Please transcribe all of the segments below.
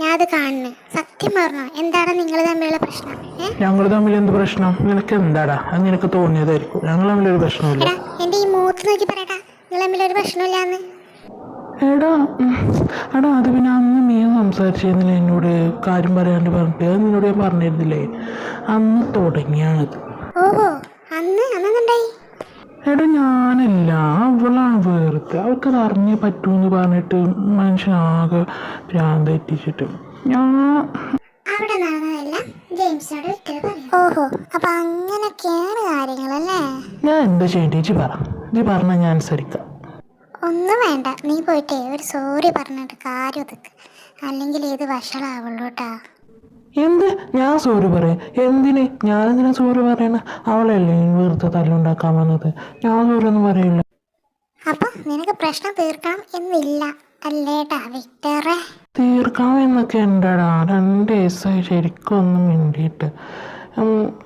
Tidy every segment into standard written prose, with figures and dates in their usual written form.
ഞാനത് കാണുന്നു. സത്യം പറഞ്ഞോ, എന്താണ് നിങ്ങൾ തമ്മിലുള്ള പ്രശ്നം? ഞങ്ങൾ തമ്മിൽ എന്ത് പ്രശ്നം? നിനക്ക് എന്താടാ? അത് നിനക്ക് തോന്നിയതായിരിക്കും. ഞങ്ങൾ തമ്മിലൊരു പ്രശ്നമില്ല. എന്റെ ഈ മൂത്ത് നോക്കി പറയടാ, നിങ്ങൾ തമ്മിലൊരു പ്രശ്നമില്ലാന്ന്. എടാ അത് പിന്നെ അന്ന് നീ സംസാരിച്ചിരുന്നില്ല എന്നോട്, കാര്യം പറയാണ്ട് പറഞ്ഞിട്ട്. അത് നിന്നോട് ഞാൻ പറഞ്ഞിരുന്നില്ലേ? അന്ന് തുടങ്ങിയാണത്. ഓഹോ, അന്നെന്തായി? എടാ ഞാനല്ല, അവളാണ് വേർത്ത്. അവൾക്കത് അറിഞ്ഞേ പറ്റൂന്ന് പറഞ്ഞിട്ട് മനുഷ്യനാകെ ഭ്രാന്ത് തെറ്റിച്ചിട്ട് അവിടെ നടന്നതെല്ലാം ജെയിംസിനോട് വിട്ടത് പറയും. ഓഹോ, അപ്പൊ അങ്ങനൊക്കെയാണ് കാര്യങ്ങളല്ലേ? ഞാൻ എന്താ ചെയ്യേണ്ടി ചേച്ചി പറ. നീ പറഞ്ഞാൽ ഞാൻ അനുസരിക്കാം. ഒന്നും വേണ്ട, നീ പോയിട്ടേ ഒരു സോറി പറഞ്ഞിട്ട് കാര്യം ഒതുക്ക്, അല്ലെങ്കിൽ ഇത് വഷളാവുള്ളൂ കേട്ടാ. എന്ത്? ഞാൻ സോറി പറയാം? എന്തിന്? ഞാനെന്തിനാ സോറി പറയണ? അവളല്ലേ വെറുതെ തല്ലുണ്ടാക്കാൻ വന്നത്. ഞാൻ സോറി ഒന്നും പറയില്ല. അപ്പൊ നിനക്ക് പ്രശ്നം തീർക്കണം എന്നില്ല അല്ലേട്ടാ വിക്ടറെ? തീർക്കാം എന്നൊക്കെ ഉണ്ടടാ. 2 ദിവസമായി ശരിക്കും ഒന്നും മിണ്ടിയിട്ട്.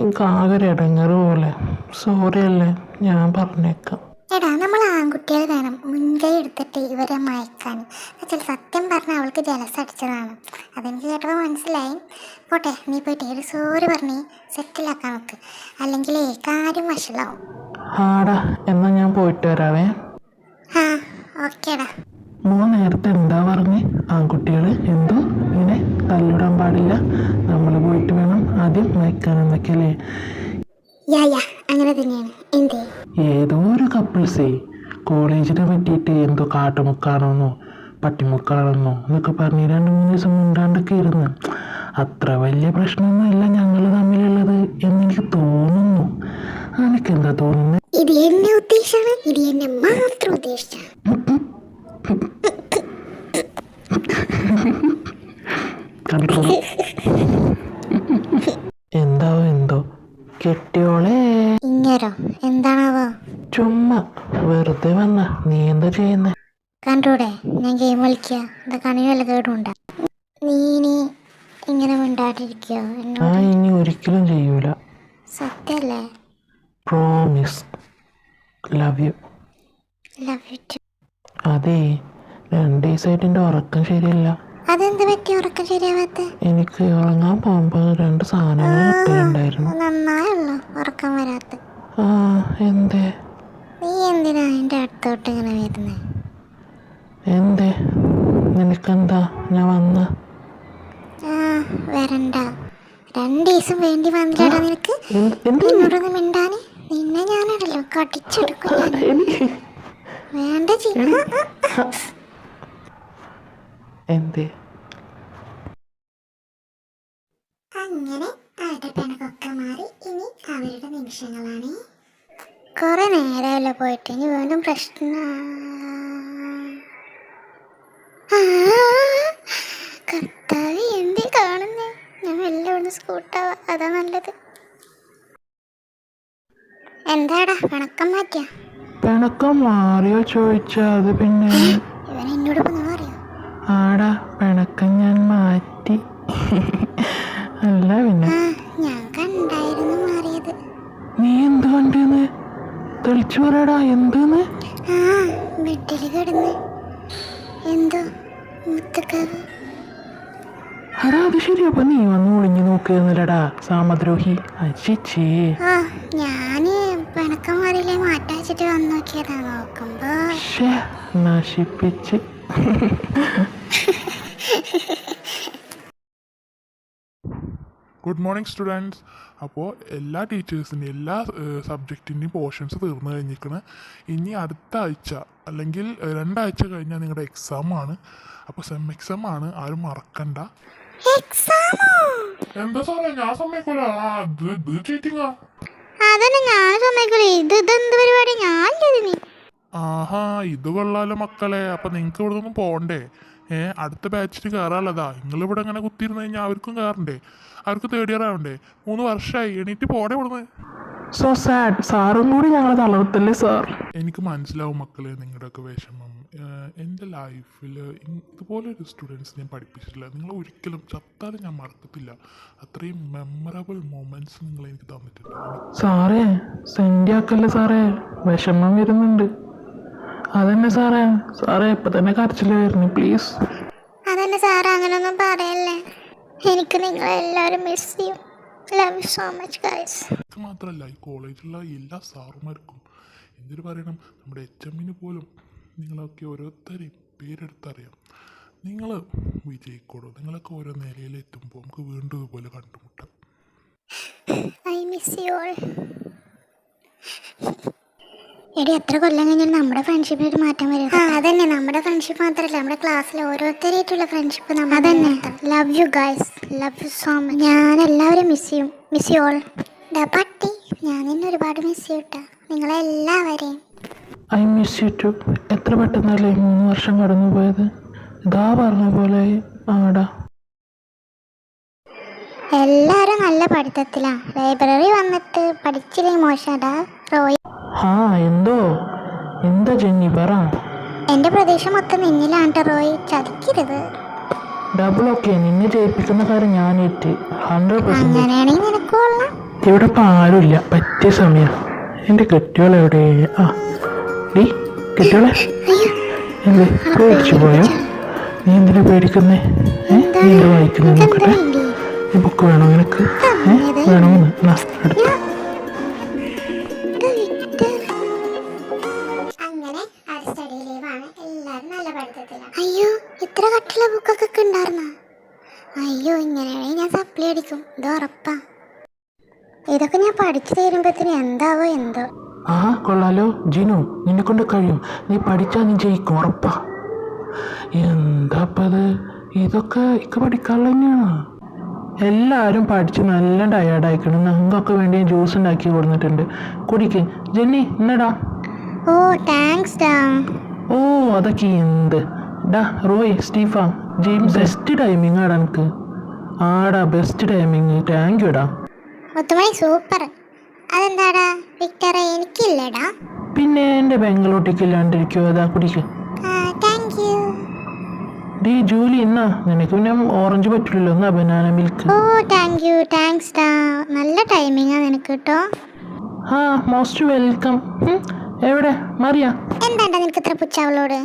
എനിക്ക് ആകെ ഇടങ്ങറ് പോലെ. സോറി അല്ലേ, ഞാൻ പറഞ്ഞേക്കാം. എടാ, നമ്മൾ ആൺകുട്ടികൾ വേണം മുൻകൈ എടുത്തിട്ട് ഇവരെ മയക്കാൻ. എന്നുവെച്ചാൽ സത്യം പറഞ്ഞാൽ അവൾക്ക് ജലസടിച്ചതാണ്. അതെനിക്ക് കേട്ടപ്പോൾ മനസ്സിലായി. പോട്ടെ, നീ പോയിട്ട് ഒരു സോറി പറഞ്ഞ് സെറ്റിലാക്കാൻ നോക്ക്, അല്ലെങ്കിൽ കാര്യം വഷളാവും. ആടാ, എന്നാൽ ഞാൻ പോയിട്ട് വരാവേ. ആ, ഓക്കേടാ. നേരത്തെ എന്താ പറഞ്ഞേ? ആൺകുട്ടികൾ എന്തോ ഇങ്ങനെ തല്ലിടാൻ പാടില്ല, നമ്മൾ പോയിട്ട് വേണം ആദ്യം മയക്കാനെന്നൊക്കെയല്ലേ? യാ അങ്ങനെ തന്നെയാണ്. എന്തേ? ഏതോ ഒരു കപ്പിൾസേ കോളേജിനെ പറ്റിയിട്ട് എന്തോ കാട്ടുമുക്കാണെന്നോ പട്ടിമുക്കാണെന്നോ എന്നൊക്കെ പറഞ്ഞ് 2-3 ദിവസം മിണ്ടാണ്ടൊക്കെ ഇരുന്ന്. അത്ര വലിയ പ്രശ്നമൊന്നുമല്ല ഞങ്ങൾ തമ്മിലുള്ളത് എന്നെനിക്ക് തോന്നുന്നു. എനിക്കെന്താ തോന്നുന്നത്? ഇത് എന്നെ ഉദ്ദേശിച്ചാണ്, ഇത് എന്നെ മാത്രം ഉദ്ദേശിച്ചാണ്. എന്തോ കെട്ടിയോളെ ഇങ്ങരോ എന്താണാവോ? ചുമ്മാ വെറുതെ വന്ന. നീ എന്താ ചെയ്യുന്നേ? കണ്ടൂടെ, ഞാൻ ഗെയിം കളിക്കുക. ഇത് കണിന് വല്ല കേടുണ്ടാ? നീ ഇങ്ങനെ മിണ്ടാണ്ടിരിക്കോ? ഇനി ഒരിക്കലും ചെയ്യൂല. സത്യല്ലേ? പ്രോമിസ്. Love you. അതെ, 2 ദിവസമായിട്ട് എൻ്റെ ഉറക്കം ശരിയല്ല. അതെന്ത് പറ്റി ഉറക്കം ശരിയാവാത്ത? എനിക്ക് ഉറങ്ങാൻ പോകുമ്പോൾ 2 സാധനങ്ങൾ കിട്ടിയിട്ടുണ്ടായിരുന്നു. നന്നായുള്ളൂ ഉറക്കം വരാത്ത. എന്തേ? നീ എന്തിനാ എൻ്റെ അടുത്തോട്ട് ഇങ്ങനെ വരുന്നേ? എന്തേ? നിനക്കെന്താ ഞാൻ വന്ന? വരണ്ട. 2 ദിവസം വേണ്ടി വന്നില്ലടാ നിനക്ക് എന്നോടൊന്ന് മിണ്ടാന്. നിന്നെ ഞാനിടല്ലോ കടിച്ചെടുക്കും. വേണ്ട എന്തേ? അങ്ങനെ അവരുടെ പിണക്കൊക്കെ മാറി. ഇനി അവരുടെ നിമിഷങ്ങളാണ്. കുറെ നേരമല്ലോ പോയിട്ട്, ഇനി വീണ്ടും പ്രശ്നം. കർത്താവ്, എന്തേ കാണുന്നേ? ഞാൻ എല്ലാം ഒന്ന് സ്കൂട്ടാവാ, അതാ നല്ലത്. എന്താടാ പിണക്കം മാറ്റിയ? പിണക്കം മാറിയോ ചോദിച്ചാ അത് പിന്നെ ഇവൻ എന്നോട് അറിയോ? ആടാ, പിണക്കം ഞാൻ മാറ്റി. അല്ല പിന്നെ ഞാൻ കണ്ടായിരുന്നു മാറിയത്. നീ എന്ത് കണ്ടെന്ന് തെളിച്ചു പറയടാ. എന്തെന്ന്? ബെഡിൽ കിടന്ന് എന്തോ മുത്തക്കാവ്. അടാ, അത് ശരി. അപ്പൊ നീ വന്ന് ഒളിഞ്ഞു നോക്കിയിരുന്നില്ലടാ, സാമദ്രോഹി. അച്ഛേ, ഞാന് പിണക്കം മാറിയില്ലേ മാറ്റാച്ചിട്ട് വന്നു നോക്കിയതാ. നോക്കുമ്പോ നശിപ്പിച്ച്. Good morning students. അപ്പോൾ എല്ലാ ടീച്ചേഴ്സിൻ്റെയും എല്ലാ സബ്ജക്റ്റിൻ്റെയും പോർഷൻസ് തീർന്നു കഴിഞ്ഞിരിക്കണം. ഇനി അടുത്ത ആഴ്ച അല്ലെങ്കിൽ 2 ആഴ്ച കഴിഞ്ഞാൽ നിങ്ങളുടെ എക്സാമാണ്. അപ്പോൾ സെം എക്സാം ആണ്, ആരും മറക്കണ്ട. എന്താ സാറേ, ഞാൻ സമ്മതിക്കൂല. ചീറ്റിങ്ങാ. അതന്നെ ഞാൻ സമ്മതിക്കൂല. ഇതെന്ത് പരിപാടി? ഞാൻ ആഹാ, ഇത് കൊള്ളാലോ മക്കളെ. അപ്പം നിങ്ങൾക്ക് ഇവിടെ നിന്നും പോകണ്ടേ? അടുത്ത ബാച്ചിന് കയറാനുള്ളതാ. നിങ്ങളിവിടെ അങ്ങനെ കുത്തിയിരുന്ന് കഴിഞ്ഞാൽ അവർക്കും കയറണ്ടേ? അവർക്ക് 3rd ഇയർ ആവണ്ടേ? 3 വർഷമായി. എണീറ്റ് പോടെ ഇവിടുന്ന്. So sad. സാറും കൂടി ഞങ്ങൾ തളർത്തല്ലേ സാർ? എനിക്ക് മനസ്സിലാവും മക്കളെ നിങ്ങളുടെയൊക്കെ വിഷമം. എൻ്റെ ലൈഫിൽ ഇതുപോലൊരു സ്റ്റുഡൻസ് ഞാൻ പഠിപ്പിച്ചിട്ടില്ല. നിങ്ങൾ ഒരിക്കലും ചത്താലും ഞാൻ മറക്കത്തില്ല. അത്രയും മെമ്മറബിൾ മൊമെൻറ്റ്സ് നിങ്ങൾ എനിക്ക് തന്നിട്ടുണ്ട്. സാറേ സെൻഡിയാക്കല്ലേ സാറേ, വിഷമം വരുന്നുണ്ട്. അതന്നെ സാറേ, സാറേ ഇപ്പം തന്നെ കരച്ചിൽ വരുന്നു, പ്ലീസ്. അതന്നെ സാറ്, അങ്ങനെയൊന്നും പറയല്ലേ. എനിക്ക് നിങ്ങളെല്ലാവരും മിസ് ചെയ്യും. Love you so much guys. ഇത് മാത്രമല്ല, ഈ കോളേജിലുള്ള എല്ലാ സാറുമാർക്കും എന്തൊരു പറയണം, നമ്മുടെ HMന് പോലും നിങ്ങളൊക്കെ ഓരോരുത്തരെയും പേരെടുത്തറിയാം. നിങ്ങൾ വിജയിക്കോളൂ. നിങ്ങളൊക്കെ ഓരോ നിലയിലെത്തുമ്പോൾ നമുക്ക് വീണ്ടും ഇതുപോലെ കണ്ടുമുട്ടാം. I miss you all. എടി എത്ര കൊല്ലം കഴിഞ്ഞാൽ നമ്മുടെ ഫ്രണ്ട്ഷിപ്പിനൊരു മാറ്റം വരും. അതന്നെ, നമ്മുടെ ഫ്രണ്ട്ഷിപ്പ് മാത്രമല്ല, നമ്മുടെ ക്ലാസ്സിലെ ഓരോരുത്തരായിട്ടുള്ള ഫ്രണ്ട്ഷിപ്പ് നമ്മൾ അതന്നെ. Love you guys, love you so much. ഞാൻ എല്ലാവരും മിസ് ചെയ്യും. Miss you all. ഡാ പട്ടി, ഞാൻ നിന്നെ ഒരുപാട് മിസ് ചെയ്യൂട്ടാ, നിങ്ങളെല്ലാവരെയും. I miss you too. എത്ര പെട്ടെന്നല്ലേ 3 വർഷം കടന്നു പോയത്. ഇതാ പറഞ്ഞ പോലെ ആടാ. എല്ലാവരും നല്ല പഠിത്തത്തിലാ. ലൈബ്രറി വന്നിട്ട് പഠിച്ചില്ലെങ്കിൽ മോശടാ. റോയ്, എന്താ ജെന്നി പറ. എൻ്റെ പ്രതീക്ഷ മൊത്തം നിന്നിലാണ് റോയ്, ചതിക്കരുത്. ഡബിൾ ഓക്കെ, നിന്നെ ജയിപ്പിക്കുന്ന കാര്യം ഞാൻ ഏറ്റ് 100%. അങ്ങനെയാണെങ്കിൽ നിനക്ക് കൊള്ളാം. ഇവിടെ ഇപ്പം ആരുമില്ല, പറ്റിയ സമയം. എൻ്റെ കെട്ടിയോളെവിടെ? ആ ഡീ കെട്ടിയോളെ, എന്ത് പേടിച്ചു പോയോ? നീ എന്തിനാ പേടിക്കുന്നേ? നീ എന്താ വായിക്കുന്നത് നോക്കട്ടെ. ഈ ബുക്ക് വേണോ നിനക്ക്? വേണമെന്ന് അടുത്ത്. അയ്യോ, ഇത്ര കട്ടിയുള്ള ബുക്കൊക്കെ ഉണ്ടായിരുന്ന. അയ്യോ, ഇങ്ങനെയാണെങ്കിൽ ഞാൻ സപ്ലി അടിക്കും, ഇത് ഉറപ്പാ. ഇതൊക്കെ ഞാൻ പഠിച്ചു തരുമ്പോഴത്തേന് എന്താവോ എന്തോ. ആ കൊള്ളാലോ ജിനു, നിന്നെ കൊണ്ട് കഴിയും. നീ പഠിച്ചാൽ നീ ജയിക്കും, ഉറപ്പാ. എന്താപ്പത്, ഇതൊക്കെ പഠിക്കാനുള്ള തന്നെയാണ്. എല്ലാവരും പഠിച്ച് നല്ല ടയേർഡായിക്കണം. ഞങ്ങൾക്കൊക്കെ വേണ്ടി ജ്യൂസ് ഉണ്ടാക്കി കൊടുത്തിട്ടുണ്ട്, കുടിക്ക്. ജെന്നി എന്നടാ. ഓ താങ്ക്സ് ഡാ. ഓ അതൊക്കെ എന്ത് ഡാ. റോയ്, സ്റ്റീഫ, ജെയിംസ്, ബെസ്റ്റ് ടൈമിങ് ആടാ എനിക്ക്. ആടാ ബെസ്റ്റ് ടൈമിങ്, താങ്ക് യു ഡാ. ഒത്തുമണി സൂപ്പർ. അതെന്താടാ വിക്ടർ, എനിക്കില്ലടാ. പിന്നെ എൻ്റെ ബാംഗ്ലൂട്ടേക്ക് ഇല്ലാണ്ടിരിക്കുമോ? അതാ കുടിക്ക്. Thank you. ഡീ ജൂലി, എന്നാ നിനക്ക് പിന്നെ ഓറഞ്ച് പറ്റില്ലല്ലോ, എന്നാ ബനാന മിൽക്ക്. ഓ താങ്ക് യു, താങ്ക്സ് ഡാ. നല്ല ടൈമിങ്ങാ നിനക്ക് കേട്ടോ. ആ മോസ്റ്റ് വെൽക്കം. എവിടെ മറിയ? എന്താണ്ടാ നിനക്ക് ഇത്ര പുച്ഛാവളോട്?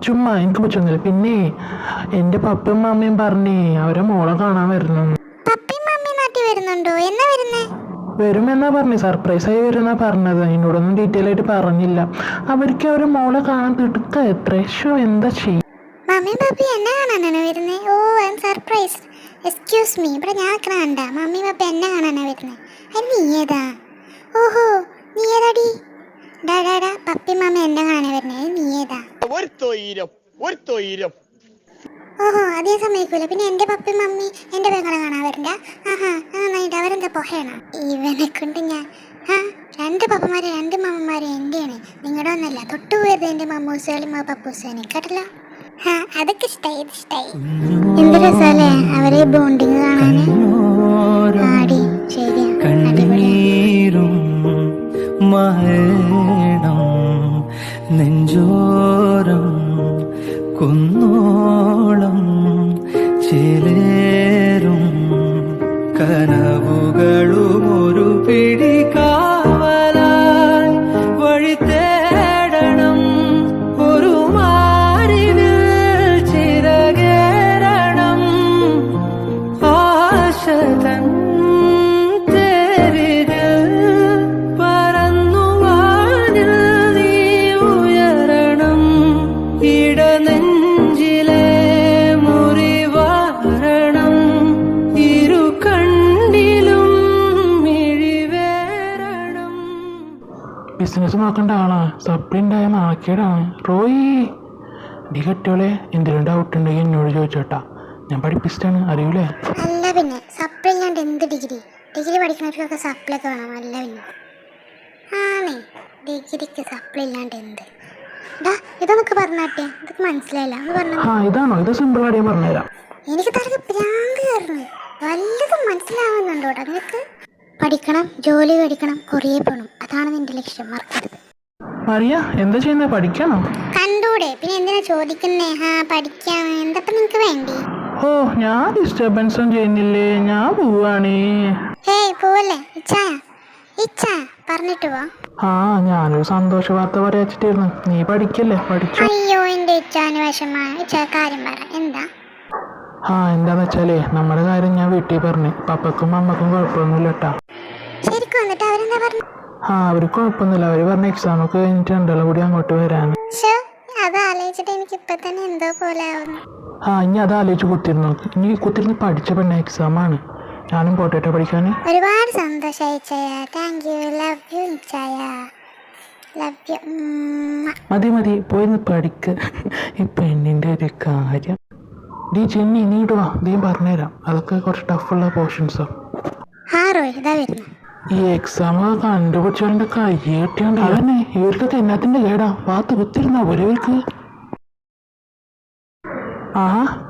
ചുമ്മാ, എനിക്ക് പറ്റുന്നില്ല. പിന്നെ എൻ്റെ പപ്പയും മമ്മയും പറഞ്ഞേ അവരെ മോളെ കാണാൻ വരണം. പപ്പയും മമ്മിയും നാട്ടിൽ വരുന്നുണ്ടോ? എന്നാ വരുന്നേ? വരുമെന്നാ പറഞ്ഞു, സർപ്രൈസായി വരുമെന്നാ പറഞ്ഞത്. എന്നോടൊന്നും ഡീറ്റെയിൽ ആയിട്ട് പറഞ്ഞില്ല. അവർക്ക് അവരെ മോളെ കാണാൻ തിടുക്ക എത്ര ഷോ. എന്താ ചെയ്യും? മമ്മിയും പപ്പയും എന്നെ കാണാനാണ് വരുന്നത്. Oh I am surprise. Excuse me, ഇവിടെ ഞാൻ നിൽക്കണ കണ്ട മമ്മിയും പപ്പ എന്നെ കാണാനാണ് വരുന്നത്. അത് നീ ഏതാ? ഓഹോ, നീ ഏതാടി? ഡാ ഡാ ഡാ, പപ്പയും മമ്മ എന്നെ കാണാൻ വരുന്നത്. നീ ഏതാ? ഓഹോ, അതേ സമ്മതിക്കൂല. പിന്നെ എൻ്റെ പപ്പയും മമ്മി എൻ്റെ പെങ്ങളെ കാണാൻ വരണ്ട. ആഹാ, നന്നായിട്ട്. അവരെന്താ പൊഹയാണ് ഇവനെ കൊണ്ട് ഞാൻ. 2 പപ്പമാരെ 2 മമ്മമാരെ എൻ്റെയാണ്, നിങ്ങളുടെ ഒന്നല്ല. തൊട്ടുപോയത് എൻ്റെ മമ്മൂസേലും പപ്പൂസേനും കേട്ടല്ലോ. അതൊക്കെ ഇഷ്ടായി, ഇത് ഇഷ്ടായി. എന്ത് രസമല്ലേ അവരെ ബോണ്ടിങ് കാണാന്. ആടി ശരിയാ, കണ്ണീരും മരണം നെഞ്ചോരം കുന്നോളം ചേലേറും കനവുകളും ഒരു പിടി കാവലായി വഴി തേടണം. ഒരു മാറിവിൽ ചിറകേറണം. ആശതൻ തേരിതിൽ പറന്നു വാനിൽ നീ ഉയരണം. ഇടനെഞ്ചിലെ മുറിവാരണം. ഇരു കണ്ണിലും മിഴിവേറണം. ബിസിനസ് നോക്കേണ്ട ആളാ, സപ്ലി ഉണ്ടായ നാക്കേടാണ്. റോയി ഡി കെട്ടിയോളെ, എന്തെങ്കിലും ഡൗട്ട് ഉണ്ടെങ്കിൽ എന്നോട് ചോദിച്ചോട്ടാ, ഞാൻ പഠിപ്പിച്ചിട്ടാണ്, അറിയൂലേ? അല്ല പിന്നെ സപ്ലി ഇല്ലാണ്ട് എന്ത് ഡിഗ്രി? ഡിഗ്രി പഠിക്കുന്നവർക്കൊക്കെ സപ്ലി ഒക്കെ വേണം. അല്ല പിന്നെ ആണേ, ഡിഗ്രിക്ക് സപ്ലി ഇല്ലാണ്ട് എന്ത്? ഡാ ഇതൊന്നൊക്കെ പറഞ്ഞാട്ടെ, ഇതൊക്കെ മനസ്സിലായില്ല എന്ന് പറഞ്ഞു. ഇതാണോ? ഇത് സിമ്പിളായിട്ട് ഞാൻ പറഞ്ഞുതരാം. എനിക്ക് തലക്ക് പ്രാന്ത് കയറുന്നു. വല്ലതും മനസ്സിലാവുന്നുണ്ടോടാ നിനക്ക്? പഠിക്കണം, ജോലി മേടിക്കണം, കുറേ പോകണം. അതാണ് നിന്റെ ലക്ഷ്യം, മറക്കരുത്. മറിയ എന്താ ചെയ്യുന്നത്? പഠിക്കണോ? കണ്ടൂടെ, പിന്നെ എന്തിനാ ചോദിക്കുന്നേ? പഠിക്കാം. എന്തപ്പം നിനക്ക് വേണ്ടി? ഓ, ഞാൻ ഡിസ്റ്റർബൻസും ചെയ്യുന്നില്ലേ, ഞാൻ പോവാണേ. ഹേയ് പോവല്ലേ, ഇച്ചായ പറഞ്ഞിട്ട് പോ. ഞാനൊരു സന്തോഷ വാർത്ത പറയാച്ചിട്ടിരുന്നു. നീ പഠിക്കല്ലേ, പഠിച്ചു. അയ്യോ, എൻ്റെ ഇച്ചാന് വിഷമാണ്. ഇച്ചായ കാര്യം പറ, എന്താ? എന്താന്ന് വെച്ചാലേ, നമ്മുടെ കാര്യം ഞാൻ വീട്ടിൽ പറഞ്ഞു. പപ്പക്കും അമ്മക്കും കുഴപ്പമൊന്നുമില്ല കേട്ടാ. ശരിക്കും വന്നിട്ട് അവരെന്താ പറഞ്ഞു? അവർക്ക് കുഴപ്പമൊന്നുമില്ല. അവര് പറഞ്ഞ എക്സാമൊക്കെ കഴിഞ്ഞിട്ട് രണ്ടാളും കൂടി അങ്ങോട്ട് വരാന്. അത് ആലോചിച്ചിട്ട് എനിക്ക് ഇപ്പൊ തന്നെ എന്തോ പോലെ ആവുന്നു. ഇനി അത് ആലോചിച്ച് കുത്തിരുന്നു. ഇനി കുത്തിരുന്ന് പഠിച്ച പെണ്ണ എക്സാമാണ്. ഞാനും പോട്ടെ പഠിക്കാന്. ഒരുപാട് സന്തോഷമായി ഇച്ചായ. Thank you. ലവ് യു ഇച്ചായ. Love you. മതി പോയിന്ന് പഠിക്ക. ഈ പെണ്ണിന്റെ ഒരു കാര്യം. ചെന്നി നീ ഇടുവാ, നീ പറഞ്ഞുതരാം. അതൊക്കെ കുറച്ച് ടഫുള്ള പോർഷൻസാ. റോയ് ഇതാ വരുന്നു. ഈ എക്സാം കണ്ടുപിടിച്ചവരുടെ കൈ കിട്ടിയോണ്ട് അതന്നെ. ഇവർക്കൊക്കെ എന്നാത്തിന്റെ കേടാ. ഭാഗത്ത് കുത്തിരുന്നാ പോലെ ഇവർക്ക്.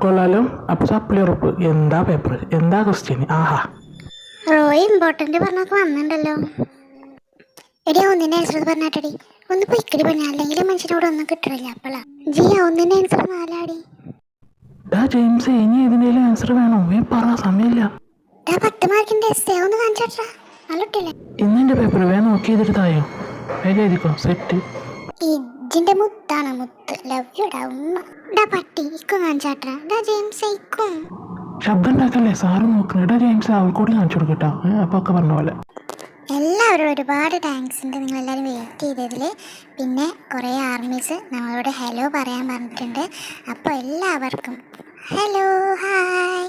കൊള്ളാലോ. അപ്പൊ സപ്ലി ഉറപ്പ്. എന്താ പേപ്പർ, എന്താ ക്വസ്റ്റ്യൻ? റോയ് ഇമ്പോർട്ടന്റ് പറഞ്ഞൊക്കെ വന്നിട്ടുണ്ടല്ലോ. എടി ഒന്നിന്റെ ആൻസർ പറഞ്ഞാട്ടടി. ഒന്ന് പൊയ്ക്കടി പറഞ്ഞ, അല്ലെങ്കിൽ മനുഷ്യനോട് ഒന്നും കിട്ടണില്ല. അപ്പളാ ഒന്നിന്റെ ആൻസർ 4 ആടി. ജെയിംസ്, ഇനി ഇതിന്റെ ആൻസർ വേണോ? പറ, സമയമില്ല. 10 മാർക്കിന്റെ എസ്സേ ഒന്ന് കാണിച്ചാ നല്ലിട്ടില്ലേ? ഇന്നെന്റെ പേപ്പർ വേഗം നോക്കി എഴുതിട്ടായോ? വേഗം എഴുതിക്കോ. സെറ്റ്. ഇതിന്റെ മുത്താണ്, മുത്ത്. ലവ് യു ഡാ ഉമ്മ. പട്ടി ഇക്കും കാണിച്ചാട്ടാ. ജെയിംസ് ഇക്കും ശബ്ദം ഉണ്ടാക്കല്ലേ, സാറ് നോക്കണ. ജെയിംസ് അവൾക്കൂടി കാണിച്ചു കൊടുക്കട്ടോ. അപ്പൊ ഒക്കെ പറഞ്ഞ പോലെ. എല്ലാവരും ഒരുപാട് താങ്ക്സ് ഉണ്ട്, നിങ്ങളെല്ലാവരും വെയിറ്റ് ചെയ്തതിൽ. പിന്നെ കുറേ ആർമീസ് നമ്മളോട് ഹലോ പറയാൻ പറഞ്ഞിട്ടുണ്ട്. അപ്പോൾ എല്ലാവർക്കും ഹലോ, ഹായ്.